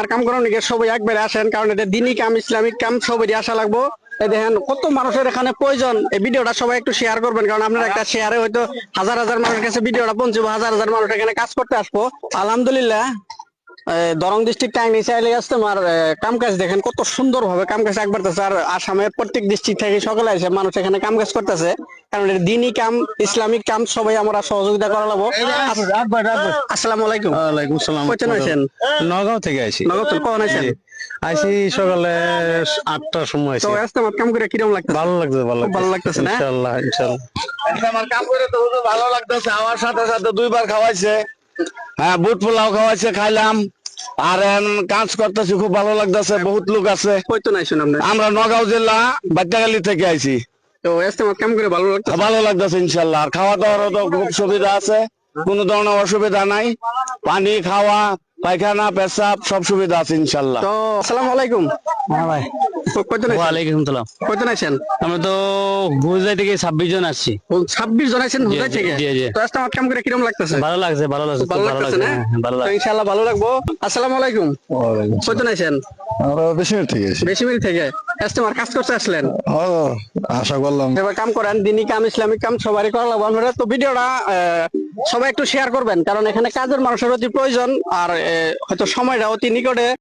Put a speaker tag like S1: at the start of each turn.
S1: আর কাম করার নিকে সবাই একবারে আসেন, কারণ এটা দিনই কাম, ইসলামিক কাম, সবাই আসা লাগবো। এই দেখেন কত মানুষের এখানে প্রয়োজন। এই ভিডিওটা সবাই একটু শেয়ার করবেন, কারণ আপনার একটা শেয়ারে হয়তো হাজার হাজার মানুষের কাছে ভিডিওটা পৌঁছবো, হাজার হাজার মানুষ এখানে কাজ করতে আসবো। আলহামদুলিল্লাহ দরং ডিস্ট্রিক্ট টাইম চাইলে তোমার কাম কাজ দেখেন কত সুন্দর ভাবে কাম কাজ একবার। আর আসামের প্রত্যেক ডিস্ট্রিক্ট থেকে সকলে এসে মানুষ এখানে কাম কাজ করতেছে, কারণ এটা দিনই কাম, ইসলামিক কাম, সবাই আমরা সহযোগিতা করা লাগবো। আসসালামু আলাইকুম।
S2: ওয়ালাইকুম সালাম।
S1: কয়জন আছেন?
S2: নগাঁও থেকে আইছি।
S1: নগদ কখন আছেন?
S2: আইছি সকালে 8টার সময়
S1: তো
S2: আইছি।
S1: আজকে আমার কাম করে কিরকম লাগতেছে?
S2: ভালো লাগছে,
S1: ভালো লাগতেছে না?
S2: ইনশাআল্লাহ ইনশাআল্লাহ।
S3: আমার কাম করে তো হুজুর ভালো লাগতেছে। আমার সাথে সাথে দুইবার খাওয়াইছে, হ্যাঁ বুট পোলাও খাওয়াইছে, খাইলাম। আর কাজ করতেছি, খুব ভালো লাগতেছে। বহুত লোক আছে।
S1: কয়জন আছেন আপনি?
S3: আমরা নগাঁও জেলা বাচ্চাগালি থেকে আইছি।
S1: তো আজকে আমার কাম করে ভালো লাগতেছে?
S3: ভালো লাগতেছে ইনশাল্লাহ। আর খাওয়া দাওয়ারও তো খুব সুবিধা আছে, কোনো ধরনের অসুবিধা নাই। পানি, খাওয়া, পায়খানা, পেশাব সব সুবিধা আছে ইনশাল্লাহ।
S1: তো আসসালামু আলাইকুম।
S2: হ্যাঁ ভাই।
S1: কয়জন আছেন?
S2: ওয়ালাইকুম সালাম।
S1: কয়জন আছেন?
S2: আমরা তো গুজরাট থেকে 26 জন আসছি।
S1: 26 জন আছেন হুদাই
S2: জি,
S1: থেকে?
S2: জি, জি।
S1: তো আজকে আমার কাম করে কিরকম লাগতেছে?
S2: ভালো লাগছে, ভালো লাগছে,
S1: ভালো
S2: খুব ভালো
S1: লাগতেছে
S2: লাগছে।
S1: না?
S2: হ্যাঁ, ভালো
S1: তো
S2: লাগছে।
S1: ইনশাআল্লাহ ভালো লাগবো। আসসালামু আলাইকুম। কয়জন আছেন?
S4: আমরা বেশি মিনিট থেকে এসেছি।
S1: বেশি মিল থেকে কাস্টমার কাজ করতে আসলেন?
S4: আশা করলাম।
S1: এবার কাম করেন, দিনই কাম, ইসলামিক কাম, সবারই করা লাগবে। আপনারা তো ভিডিওটা সবাই একটু শেয়ার করবেন, কারণ এখানে কাজের মানুষের অতি প্রয়োজন। আর হয়তো সময়টা অতি নিকটে।